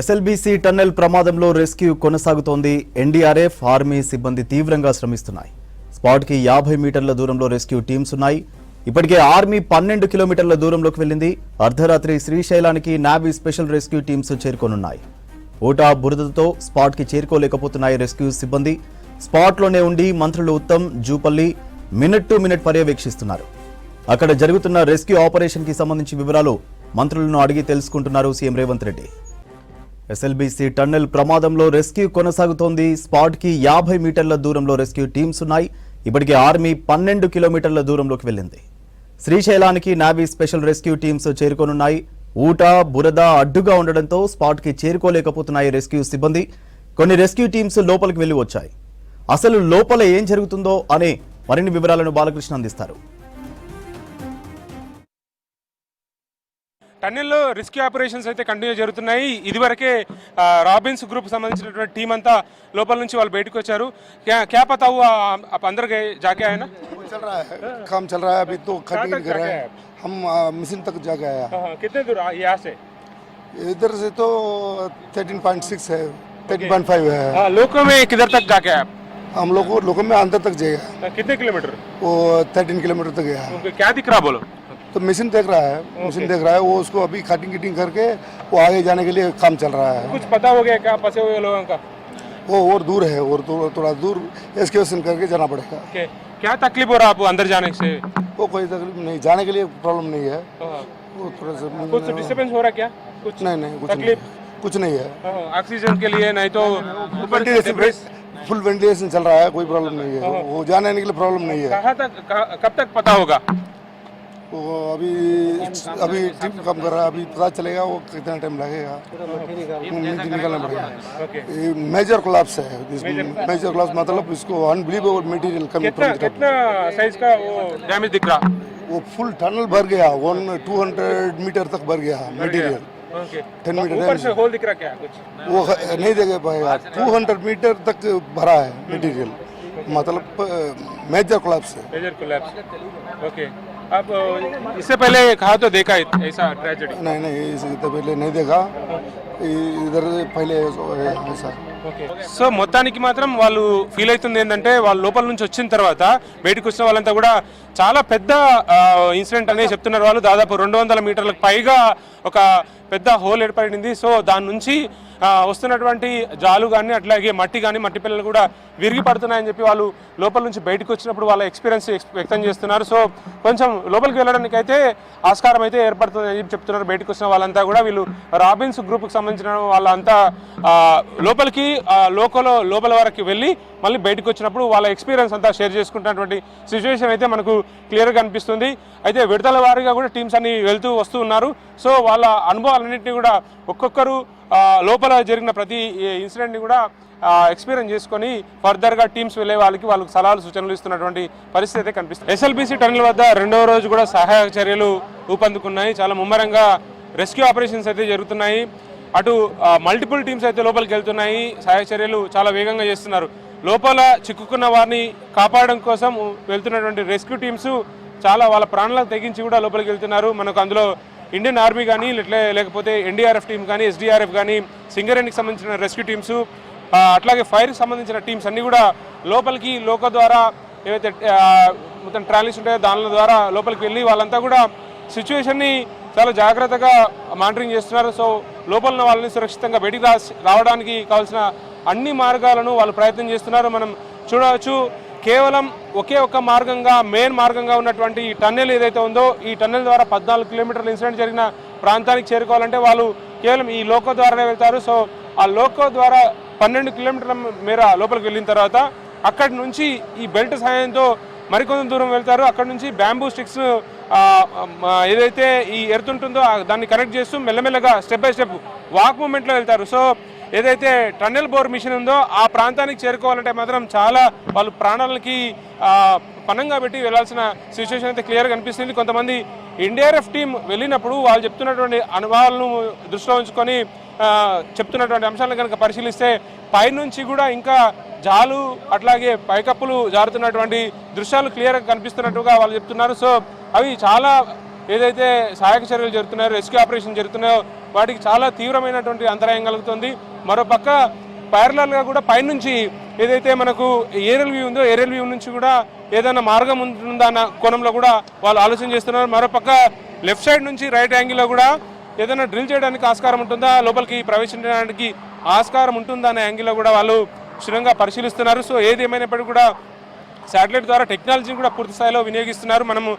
SLBC tunnel ప్రమాదంలో rescue కొనసాగుతోంది. NDRF, army సిబ్బంది తీవ్రంగా శ్రమిస్తున్నాయి. స్పాట్కి 50 మీటర్ల దూరంలో రెస్క్యూ టీమ్స్ ఉన్నాయి. ఇప్పటికే ఆర్మీ 12 కిలోమీటర్ల దూరంలోకి వెళ్లింది. అర్ధరాత్రి శ్రీశైలానికి నావీ స్పెషల్ రెస్క్యూ టీమ్స్ చేరుకోనున్నాయి. ఊటా బురదతో స్పాట్కి చేరుకోలేకపోతున్నాయి రెస్క్యూ సిబ్బంది. స్పాట్లోనే ఉండి మంత్రులు Uttam, Jupally minute to minute పర్యవేక్షిస్తున్నారు. అక్కడ జరుగుతున్న రెస్క్యూ ఆపరేషన్కి సంబంధించి వివరాలు మంత్రులను అడిగి తెలుసుకుంటున్నారు CM Revanth Reddy. SLBC tunnel ప్రమాదంలో రెస్క్యూ కొనసాగుతోంది. స్పాట్కి 50 మీటర్ల దూరంలో రెస్క్యూ టీమ్స్ ఉన్నాయి. ఇప్పటికే ఆర్మీ 12 కిలోమీటర్ల దూరంలోకి వెళ్లింది. శ్రీశైలానికి నావీ స్పెషల్ రెస్క్యూ టీమ్స్ చేరుకోనున్నాయి. ఊటా, బురద అడ్డుగా ఉండడంతో స్పాట్కి చేరుకోలేకపోతున్నాయి రెస్క్యూ సిబ్బంది. కొన్ని రెస్క్యూ టీమ్స్ లోపలికి వెళ్లి వచ్చాయి. అసలు లోపల ఏం జరుగుతుందో అనే మరిన్ని వివరాలను బాలకృష్ణ అందిస్తారు. టన్నెల్లో రెస్క్యూ ఆపరేషన్స్ అయితే కంటిన్యూ జరుగుతున్నాయి. ఇదివరకే రాబిన్స్ గ్రూప్ సంబంధించినటువంటి టీం అంతా లోపల నుంచి వాళ్ళు బయటకు వచ్చారు. क्या पता हुआ आप अंदर गए जाके आए ना? चल रहा है, काम चल रहा है अभी तो कटिंग कर रहे हैं हम। मिशन तक जाके आया। कितने दूर यहाँ से? इधर से तो 13.6 है, 13.5 है। लोको में किधर तक जाके आए आप? हम लोगों में अंदर तक जाएगा। कितने किलोमीटर? वो 13 किलोमीटर तक गया। क्या दिख रहा बोलो? तो मिशन देख रहा है, मिशन देख रहा है। वो उसको अभी कटिंग करके वो आगे जाने के लिए काम चल रहा है। कुछ पता हो गया क्या फंसे हुए लोगों का? वो और दूर है, और थोड़ा दूर एस्केवेशन करके जाना पड़ेगा। क्या तकलीफ हो रहा है आपको अंदर जाने से? वो कोई तकलीफ नहीं, जाने के लिए प्रॉब्लम नहीं है। वो थोड़ा सा कुछ डिस्टर्बेंस हो रहा है क्या? कुछ नहीं, कुछ नहीं है। ऑक्सीजन के लिए नहीं तो फुल वेंटिलेशन चल रहा है, कोई प्रॉब्लम नहीं है। वो जाने आने के लिए प्रॉब्लम नहीं है। कहाँ तक, कब तक पता होगा? वो अभी टीम काम कर रहा है, अभी पता चलेगा वो कितना टाइम लगेगा। निकलना पड़ेगा। मेजर कोलैप्स है, मेजर कोलैप्स मतलब इसको अनबिलीवेबल मटेरियल कमी। कितना साइज का वो डैमेज दिख रहा? वो फुल टनल भर गया, 200 मीटर तक भर गया मटेरियल। 10 मीटर ऊपर से होल दिख रहा क्या कुछ? वो नहीं देख पाएगा। 200 मीटर तक भरा है मटेरियल, मतलब मेजर कोलैप्स है। Major collapse, okay. आप इससे पहले कहा तो देखा ऐसा ट्रेजेडी? नहीं, इससे पहले नहीं देखा, इधर पहले ऐसा। సో మొత్తానికి మాత్రం వాళ్ళు ఫీల్ అవుతుంది ఏంటంటే వాళ్ళు లోపల నుంచి వచ్చిన తర్వాత బయటకు వచ్చిన వాళ్ళంతా కూడా చాలా పెద్ద ఇన్సిడెంట్ అనేది చెప్తున్నారు. వాళ్ళు దాదాపు 200 మీటర్లకు పైగా ఒక పెద్ద హోల్ ఏర్పడింది. సో దాని నుంచి వస్తున్నటువంటి జాలు కానీ అట్లాగే మట్టి కానీ మట్టి పిల్లలు కూడా విరిగి పడుతున్నాయని చెప్పి వాళ్ళు లోపల నుంచి బయటకు వచ్చినప్పుడు వాళ్ళ ఎక్స్పీరియన్స్ వ్యక్తం చేస్తున్నారు. సో కొంచెం లోపలికి వెళ్ళడానికి అయితే ఆస్కారం అయితే ఏర్పడుతుంది అని చెప్పి చెప్తున్నారు. బయటకు వచ్చిన వాళ్ళంతా కూడా వీళ్ళు రాబిన్స్ గ్రూప్కి సంబంధించిన వాళ్ళంతా లోపలికి లోపల వరకు వెళ్ళి మళ్ళీ బయటకు వచ్చినప్పుడు వాళ్ళ ఎక్స్పీరియన్స్ అంతా షేర్ చేసుకుంటున్నటువంటి సిచ్యువేషన్ అయితే మనకు క్లియర్గా కనిపిస్తుంది. అయితే విడతల వారీగా కూడా టీమ్స్ అన్ని వెళ్తూ వస్తూ ఉన్నారు. సో వాళ్ళ అనుభవాలన్నింటినీ కూడా ఒక్కొక్కరు లోపల జరిగిన ప్రతి ఇన్సిడెంట్ని కూడా ఎక్స్పీరియన్స్ చేసుకొని ఫర్దర్గా టీమ్స్ వెళ్ళే వాళ్ళకి సలహాలు సూచనలు ఇస్తున్నటువంటి పరిస్థితి అయితే కనిపిస్తుంది. ఎస్ఎల్బీసీ టన్నెల్ వద్ద రెండవ రోజు కూడా సహాయక చర్యలు ఊపందుకున్నాయి. చాలా ముమ్మరంగా రెస్క్యూ ఆపరేషన్స్ అయితే జరుగుతున్నాయి. అటు మల్టిపుల్ టీమ్స్ అయితే లోపలికి వెళ్తున్నాయి. సహాయక చర్యలు చాలా వేగంగా చేస్తున్నారు. లోపల చిక్కుకున్న వారిని కాపాడడం కోసం వెళ్తున్నటువంటి రెస్క్యూ టీమ్స్ చాలా వాళ్ళ ప్రాణాలకు తెగించి కూడా లోపలికి వెళ్తున్నారు. మనకు అందులో ఇండియన్ ఆర్మీ కానీ లేకపోతే ఎన్డీఆర్ఎఫ్ టీం కానీ ఎస్డీఆర్ఎఫ్ కానీ సింగరేణికి సంబంధించిన రెస్క్యూ టీమ్స్ అట్లాగే ఫైర్కి సంబంధించిన టీమ్స్ అన్నీ కూడా లోపలికి లోక ద్వారా ఏవైతే మొత్తం ట్రాలీస్ ఉంటాయో దానిల ద్వారా లోపలికి వెళ్ళి వాళ్ళంతా కూడా సిచ్యువేషన్ని చాలా జాగ్రత్తగా మానిటరింగ్ చేస్తున్నారు. సో లోపల ఉన్న వాళ్ళని సురక్షితంగా బయటికి రావడానికి కావాల్సిన అన్ని మార్గాలను వాళ్ళు ప్రయత్నం చేస్తున్నారు. మనం చూడవచ్చు కేవలం ఒకే ఒక్క మార్గంగా మెయిన్ మార్గంగా ఉన్నటువంటి ఈ టన్నెల్ ఏదైతే ఉందో ఈ టన్నెల్ ద్వారా 14 కిలోమీటర్ల ఇన్సిడెంట్ జరిగిన ప్రాంతానికి చేరుకోవాలంటే వాళ్ళు కేవలం ఈ లోకో ద్వారానే వెళ్తారు. సో ఆ లోకో ద్వారా 12 కిలోమీటర్ల మేర లోపలికి వెళ్ళిన తర్వాత అక్కడి నుంచి ఈ బెల్ట్ సహాయంతో మరికొంత దూరం వెళ్తారు. అక్కడ నుంచి బ్యాంబూ స్టిక్స్ ఏదైతే ఈ ఎర్త్ ఉంటుందో దాన్ని కనెక్ట్ చేస్తూ మెల్లమెల్లగా స్టెప్ బై స్టెప్ వాక్ మూమెంట్లో వెళ్తారు. సో ఏదైతే టన్నెల్ బోర్ మిషన్ ఉందో ఆ ప్రాంతానికి చేరుకోవాలంటే మాత్రం చాలా వాళ్ళు ప్రాణాలకి పణంగా పెట్టి వెళ్లాల్సిన సిచ్యువేషన్ అయితే క్లియర్గా కనిపిస్తుంది. కొంతమంది ఎన్డీఆర్ఎఫ్ టీం వెళ్ళినప్పుడు వాళ్ళు చెప్తున్నటువంటి అనుభవాలను దృష్టిలో ఉంచుకొని చెప్తున్నటువంటి అంశాలను కనుక పరిశీలిస్తే పైనుంచి కూడా ఇంకా జాలు అట్లాగే పైకప్పులు జారుతున్నటువంటి దృశ్యాలు క్లియర్గా కనిపిస్తున్నట్టుగా వాళ్ళు చెప్తున్నారు. సో అవి చాలా ఏదైతే సహాయక చర్యలు జరుగుతున్నాయో రెస్క్యూ ఆపరేషన్ జరుగుతున్నాయో వాటికి చాలా తీవ్రమైనటువంటి అంతరాయం కలుగుతుంది. మరోపక్క ప్యారలల్గా కూడా పైనుంచి ఏదైతే మనకు ఏరియల్ వ్యూ ఉందో ఏరియల్ వ్యూ నుంచి కూడా ఏదైనా మార్గం ఉంటుందా అన్న కోణంలో కూడా వాళ్ళు ఆలోచన చేస్తున్నారు. మరోపక్క లెఫ్ట్ సైడ్ నుంచి రైట్ యాంగిల్లో కూడా ఏదైనా డ్రిల్ చేయడానికి ఆస్కారం ఉంటుందా, లోపలికి ప్రవేశించడానికి ఆస్కారం ఉంటుందా అనే యాంగిల్లో కూడా వాళ్ళు క్షుణ్ణంగా పరిశీలిస్తున్నారు. సో ఏది ఏమైనప్పటికీ కూడా శాటిలైట్ ద్వారా టెక్నాలజీని కూడా పూర్తి స్థాయిలో వినియోగిస్తున్నారు. మనము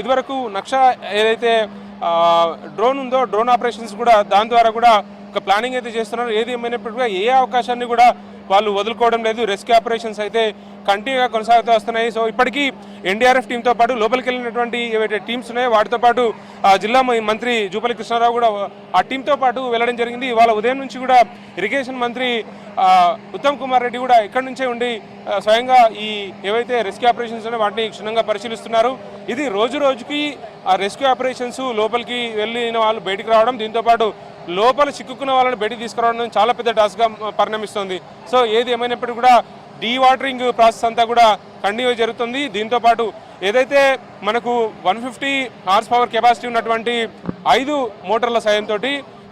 ఇదివరకు నక్షా ఏదైతే డ్రోన్ ఉందో డ్రోన్ ఆపరేషన్స్ కూడా దాని ద్వారా కూడా ఒక ప్లానింగ్ అయితే చేస్తున్నారు. ఏది ఏమైనప్పటికీ ఏ అవకాశాన్ని కూడా వాళ్ళు వదులుకోవడం లేదు. రెస్క్యూ ఆపరేషన్స్ అయితే కంటిన్యూగా కొనసాగుతూ వస్తున్నాయి. సో ఇప్పటికీ ఎన్డీఆర్ఎఫ్ టీంతో పాటు లోపలికి వెళ్ళినటువంటి ఏవైతే టీమ్స్ ఉన్నాయో వాటితో పాటు జిల్లా మంత్రి జూపల్లి కృష్ణారావు కూడా ఆ టీంతో పాటు వెళ్ళడం జరిగింది. ఇవాళ ఉదయం నుంచి కూడా ఇరిగేషన్ మంత్రి ఉత్తమ్ కుమార్ రెడ్డి కూడా ఇక్కడి నుంచే ఉండి స్వయంగా ఈ ఏవైతే రెస్క్యూ ఆపరేషన్స్ ఉన్నాయో వాటిని క్షుణ్ణంగా పరిశీలిస్తున్నారు. ఇది రోజు రోజుకి ఆ రెస్క్యూ ఆపరేషన్స్ లోపలికి వెళ్ళిన వాళ్ళు బయటికి రావడం, దీంతోపాటు లోపల చిక్కుకున్న వాళ్ళని బయటికి తీసుకురావడం చాలా పెద్ద టాస్క్గా పరిణమిస్తుంది. సో ఏది ఏమైనప్పటికీ కూడా డీవాటరింగ్ ప్రాసెస్ అంతా కూడా కంటిన్యూ జరుగుతుంది. దీంతోపాటు ఏదైతే మనకు 150 హార్స్ పవర్ కెపాసిటీ ఉన్నటువంటి 5 మోటార్ల సాయంతో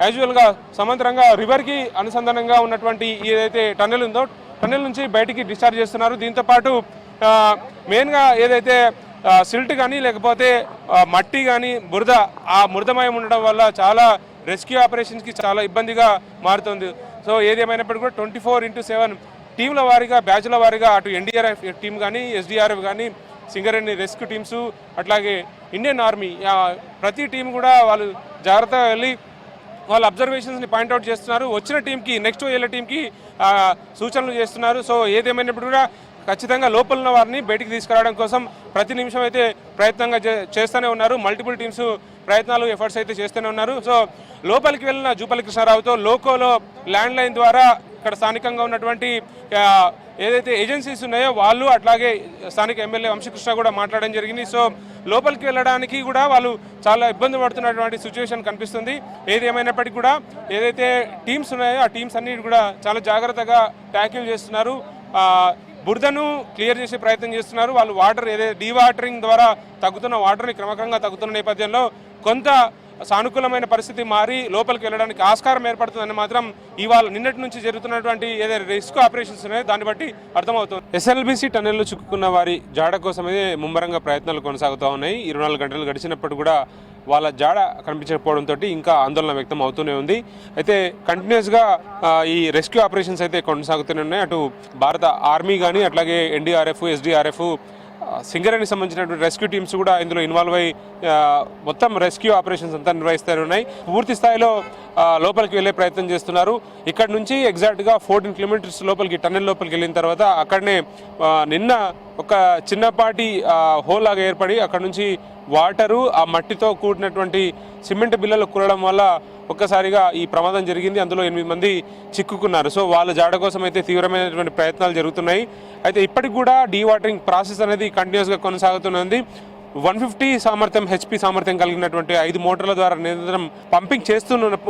యాజువల్గా సమాంతరంగా రివర్కి అనుసంధానంగా ఉన్నటువంటి ఏదైతే టన్నెల్ ఉందో టన్నెల్ నుంచి బయటికి డిశ్చార్జ్ చేస్తున్నారు. దీంతోపాటు మెయిన్గా ఏదైతే సిల్ట్ కానీ లేకపోతే మట్టి కానీ బురద ఆ బురదమయం ఉండడం వల్ల చాలా రెస్క్యూ ఆపరేషన్స్కి చాలా ఇబ్బందిగా మారుతుంది. సో ఏది ఏమైనప్పటికీ కూడా 24/7 టీంల వారీగా బ్యాచ్ల వారీగా అటు ఎన్డీఆర్ఎఫ్ టీం కానీ ఎస్డీఆర్ఎఫ్ కానీ సింగరేణి రెస్క్యూ టీమ్స్ అట్లాగే ఇండియన్ ఆర్మీ ప్రతి టీం కూడా వాళ్ళు జాగ్రత్తగా వెళ్ళి వాళ్ళ అబ్జర్వేషన్స్ని పాయింట్అవుట్ చేస్తున్నారు. వచ్చిన టీంకి నెక్స్ట్ వెళ్ళే టీంకి సూచనలు చేస్తున్నారు. సో ఏదేమైనప్పుడు కూడా ఖచ్చితంగా లోపల ఉన్న వారిని బయటికి తీసుకురావడం కోసం ప్రతి నిమిషం అయితే ప్రయత్నంగా చేస్తూనే ఉన్నారు. మల్టిపుల్ టీమ్స్ ప్రయత్నాలు ఎఫర్ట్స్ అయితే చేస్తూనే ఉన్నారు. సో లోపలికి వెళ్ళిన జూపల్లి కృష్ణారావుతో లోకోలో ల్యాండ్ లైన్ ద్వారా ఇక్కడ స్థానికంగా ఉన్నటువంటి ఏదైతే ఏజెన్సీస్ ఉన్నాయో వాళ్ళు అట్లాగే స్థానిక ఎమ్మెల్యే వంశీకృష్ణ కూడా మాట్లాడడం జరిగింది. సో లోపలికి వెళ్ళడానికి కూడా వాళ్ళు చాలా ఇబ్బంది పడుతున్నటువంటి సిచ్యువేషన్ కనిపిస్తుంది. ఏది ఏమైనప్పటికీ కూడా ఏదైతే టీమ్స్ ఉన్నాయో ఆ టీమ్స్ అన్నిటి కూడా చాలా జాగ్రత్తగా ట్యాకిల్ చేస్తున్నారు. బురదను క్లియర్ చేసే ప్రయత్నం చేస్తున్నారు. వాళ్ళు వాటర్ ఏదైతే డీవాటరింగ్ ద్వారా తగ్గుతున్న వాటర్ని క్రమక్రమంగా తగ్గుతున్న నేపథ్యంలో కొంత సానుకూలమైన పరిస్థితి మారి లోపలికి వెళ్ళడానికి ఆస్కారం ఏర్పడుతుందని మాత్రం ఇవాళ నిన్నటి నుంచి జరుగుతున్నటువంటి ఏదైతే రెస్క్యూ ఆపరేషన్స్ ఉన్నాయో దాన్ని బట్టి అర్థమవుతుంది. ఎస్ఎల్బీసీ టన్నెల్లో చిక్కుకున్న వారి జాడ కోసమే ముమ్మరంగా ప్రయత్నాలు కొనసాగుతూ ఉన్నాయి. 24 గంటలు గడిచినప్పుడు కూడా వాళ్ళ జాడ కనిపించకపోవడంతో ఇంకా ఆందోళన వ్యక్తం అవుతూనే ఉంది. అయితే కంటిన్యూస్గా ఈ రెస్క్యూ ఆపరేషన్స్ అయితే కొనసాగుతూనే ఉన్నాయి. అటు భారత ఆర్మీ కానీ అట్లాగే ఎన్డీఆర్ఎఫ్ ఎస్డీఆర్ఎఫ్ సింగరేణికి సంబంధించినటువంటి రెస్క్యూ టీమ్స్ కూడా ఇందులో ఇన్వాల్వ్ అయ్యి మొత్తం రెస్క్యూ ఆపరేషన్స్ అంతా నిర్వహిస్తూనే ఉన్నాయి. పూర్తి స్థాయిలో లోపలికి వెళ్ళే ప్రయత్నం చేస్తున్నారు. ఇక్కడ నుంచి ఎగ్జాక్ట్గా 14 కిలోమీటర్స్ లోపలికి టన్నెల్ లోపలికి వెళ్ళిన తర్వాత అక్కడనే నిన్న ఒక చిన్నపాటి హోల్ లాగా ఏర్పడి అక్కడ నుంచి వాటరు ఆ మట్టితో కూడినటువంటి సిమెంట్ బిల్లలు కూరడం వల్ల ఒక్కసారిగా ఈ ప్రమాదం జరిగింది. అందులో 8 మంది చిక్కుకున్నారు. సో వాళ్ళ జాడ కోసం అయితే తీవ్రమైనటువంటి ప్రయత్నాలు జరుగుతున్నాయి. అయితే ఇప్పటికి కూడా డీవాటరింగ్ ప్రాసెస్ అనేది కంటిన్యూస్గా కొనసాగుతున్నది. 150 సామర్థ్యం హెచ్పి సామర్థ్యం కలిగినటువంటి 5 మోటార్ల ద్వారా నిరంతరం పంపింగ్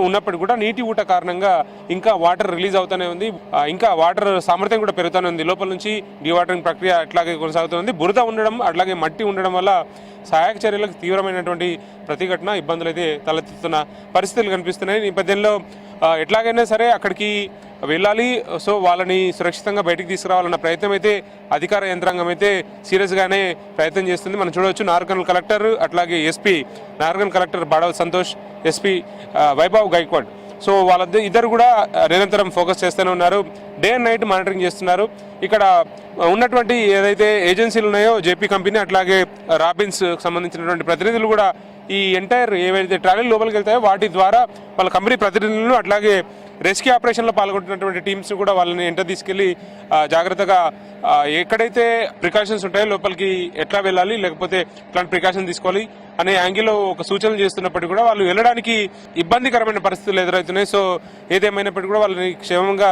ఉన్నప్పటికీ కూడా నీటి ఊట కారణంగా ఇంకా వాటర్ రిలీజ్ అవుతూనే ఉంది. ఇంకా వాటర్ సామర్థ్యం కూడా పెరుగుతూనే ఉంది. లోపల నుంచి డీవాటరింగ్ ప్రక్రియ అట్లాగే కొనసాగుతుంది. బురద ఉండడం అట్లాగే మట్టి ఉండడం వల్ల సహాయక చర్యలకు తీవ్రమైనటువంటి ప్రతిఘటన ఇబ్బందులు అయితే తలెత్తుతున్న పరిస్థితులు కనిపిస్తున్నాయి. ఈ నేపథ్యంలో ఎట్లాగైనా సరే అక్కడికి వెళ్ళాలి. సో వాళ్ళని సురక్షితంగా బయటికి తీసుకురావాలన్న ప్రయత్నం అయితే అధికార యంత్రాంగం అయితే సీరియస్గానే ప్రయత్నం చేస్తుంది. మనం చూడవచ్చు నార్కల్ కలెక్టర్ అట్లాగే ఎస్పీ నార్కల్ కలెక్టర్ బాడవ సంతోష్, ఎస్పీ వైభవ్ గైక్వాడ్. సో ఇద్దరు కూడా నిరంతరం ఫోకస్ చేస్తూనే ఉన్నారు. డే అండ్ నైట్ మానిటరింగ్ చేస్తున్నారు. ఇక్కడ ఉన్నటువంటి ఏదైతే ఏజెన్సీలు ఉన్నాయో జేపీ కంపెనీ అట్లాగే రాబిన్స్ సంబంధించినటువంటి ప్రతినిధులు కూడా ఈ ఎంటైర్ ఏవైతే ట్రాలీలు లోపలికి వెళ్తాయో వాటి ద్వారా వాళ్ళ కంపెనీ ప్రతినిధులను అట్లాగే రెస్క్యూ ఆపరేషన్లో పాల్గొంటున్నటువంటి టీమ్స్ కూడా వాళ్ళని ఎంట తీసుకెళ్లి జాగ్రత్తగా ఎక్కడైతే ప్రికాషన్స్ ఉంటాయో లోపలికి ఎట్లా వెళ్ళాలి లేకపోతే ఇట్లాంటి ప్రికాషన్ తీసుకోవాలి అనే యాంగిల్లో ఒక సూచనలు చేస్తున్నప్పటికీ కూడా వాళ్ళు వెళ్ళడానికి ఇబ్బందికరమైన పరిస్థితులు ఎదురవుతున్నాయి. సో ఏదేమైనప్పటికీ కూడా వాళ్ళని క్షేమంగా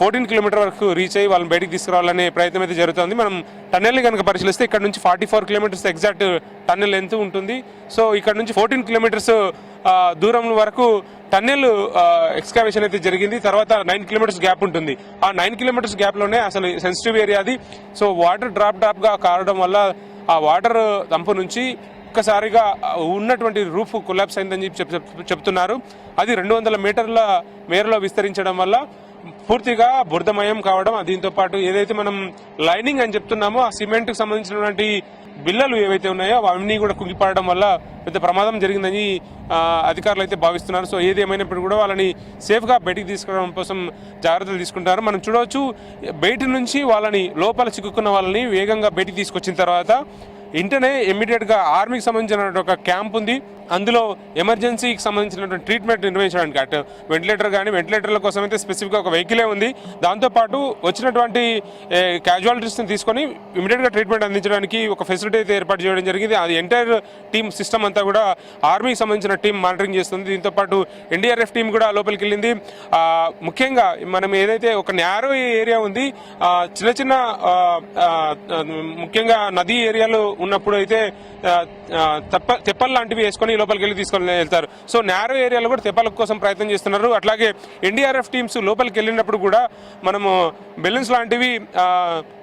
14 కిలోమీటర్ వరకు రీచ్ అయ్యి వాళ్ళని బయటికి తీసుకురావాలనే ప్రయత్నం అయితే జరుగుతుంది. మనం టన్నెల్ని కనుక పరిశీలిస్తే ఇక్కడ నుంచి 44 కిలోమీటర్స్ ఎగ్జాక్ట్ టన్నెల్ ఎంత ఉంటుంది. సో ఇక్కడ నుంచి 14 కిలోమీటర్స్ దూరం వరకు టన్నెల్ ఎక్స్కావేషన్ అయితే జరిగింది. తర్వాత 9 కిలోమీటర్స్ గ్యాప్ ఉంటుంది. ఆ 9 కిలోమీటర్స్ గ్యాప్లోనే అసలు సెన్సిటివ్ ఏరియా అది. సో వాటర్ డ్రాప్ గా కారడం వల్ల ఆ వాటర్ దంపు నుంచి ఒక్కసారిగా ఉన్నటువంటి రూఫ్ కొలాప్స్ అయిందని చెప్తున్నారు. అది 200 మీటర్ల మేరలో విస్తరించడం వల్ల పూర్తిగా బురదమయం కావడం, దీంతో పాటు ఏదైతే మనం లైనింగ్ అని చెప్తున్నామో ఆ సిమెంట్ కు సంబంధించినటువంటి బిల్లలు ఏవైతే ఉన్నాయో అవన్నీ కూడా కుంగిపడడం వల్ల పెద్ద ప్రమాదం జరిగిందని అధికారులు అయితే భావిస్తున్నారు. సో ఏది ఏమైనప్పుడు కూడా వాళ్ళని సేఫ్గా బయటికి తీసుకురావడం కోసం జాగ్రత్తలు తీసుకుంటారు. మనం చూడవచ్చు, బయట నుంచి వాళ్ళని లోపల చిక్కుకున్న వాళ్ళని వేగంగా బయటికి తీసుకొచ్చిన తర్వాత వెంటనే ఇమ్మీడియట్గా ఆర్మీకి సంబంధించిన ఒక క్యాంప్ ఉంది. అందులో ఎమర్జెన్సీకి సంబంధించినటువంటి ట్రీట్మెంట్ నిర్వహించడానికి అటు వెంటిలేటర్ కానీ వెంటిలేటర్ల కోసం అయితే స్పెసిఫిక్గా ఒక వెహికలే ఉంది. దాంతోపాటు వచ్చినటువంటి క్యాజువాలిటీస్ని తీసుకొని ఇమీడియట్గా ట్రీట్మెంట్ అందించడానికి ఒక ఫెసిలిటీ అయితే ఏర్పాటు చేయడం జరిగింది. అది ఎంటైర్ టీమ్ సిస్టమ్ అంతా కూడా ఆర్మీకి సంబంధించిన టీం మానిటరింగ్ చేస్తుంది. దీంతోపాటు ఎన్డీఆర్ఎఫ్ టీం కూడా లోపలికి వెళ్ళింది. ముఖ్యంగా మనం ఏదైతే ఒక నేరో ఏరియా ఉంది, చిన్న చిన్న ముఖ్యంగా నదీ ఏరియాలో ఉన్నప్పుడు అయితే తెప్పలు లాంటివి వేసుకొని లోపలికి వెళ్ళి తీసుకొని వెళ్తారు. సో నేరో ఏరియాలో కూడా తెప్పల కోసం ప్రయత్నం చేస్తున్నారు. అట్లాగే ఎన్డీఆర్ఎఫ్ టీమ్స్ లోపలికి వెళ్ళినప్పుడు కూడా మనము బెలూన్స్ లాంటివి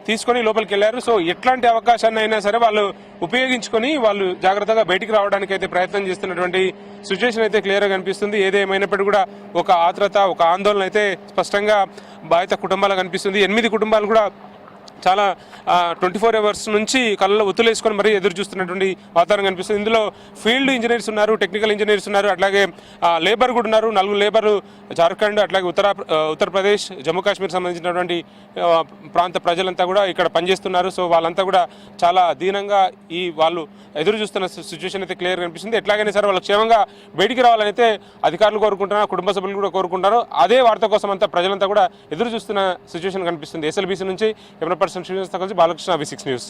తీసుకొని లోపలికి వెళ్ళారు. సో ఎట్లాంటి అవకాశాన్ని అయినా సరే వాళ్ళు ఉపయోగించుకొని వాళ్ళు జాగ్రత్తగా బయటికి రావడానికి అయితే ప్రయత్నం చేస్తున్నటువంటి సిచ్యువేషన్ అయితే క్లియర్గా కనిపిస్తుంది. ఏదేమైనప్పటికీ కూడా ఒక ఆత్రత, ఒక ఆందోళన అయితే స్పష్టంగా బాధిత కుటుంబాలకు కనిపిస్తుంది. 8 కుటుంబాలు కూడా చాలా 24 అవర్స్ నుంచి కళ్ళలో ఒత్తులేసుకొని మరీ ఎదురు చూస్తున్నటువంటి వాతావరణం కనిపిస్తుంది. ఇందులో ఫీల్డ్ ఇంజనీర్స్ ఉన్నారు, టెక్నికల్ ఇంజనీర్స్ ఉన్నారు, అట్లాగే లేబర్ కూడా ఉన్నారు. 4 లేబర్లు జార్ఖండ్, అట్లాగే ఉత్తరప్రదేశ్, జమ్మూ కాశ్మీర్ సంబంధించినటువంటి ప్రాంత ప్రజలంతా కూడా ఇక్కడ పనిచేస్తున్నారు. సో వాళ్ళంతా కూడా చాలా దీనంగా వాళ్ళు ఎదురు చూస్తున్న సిచ్యువేషన్ అయితే క్లియర్ కనిపిస్తుంది. ఎట్లాగైనా సరే వాళ్ళు క్షేమంగా బయటికి రావాలని అయితే అధికారులు కోరుకుంటున్నారు, కుటుంబ సభ్యులు కూడా కోరుకుంటారు. అదే వార్త కోసం అంతా ప్రజలంతా కూడా ఎదురు చూస్తున్న సిచ్యువేషన్ కనిపిస్తుంది. SLBC నుంచి కెమెరా పర్సన్ శ్రీనివాస్తో కలిసి బాలకృష్ణ, V6 న్యూస్.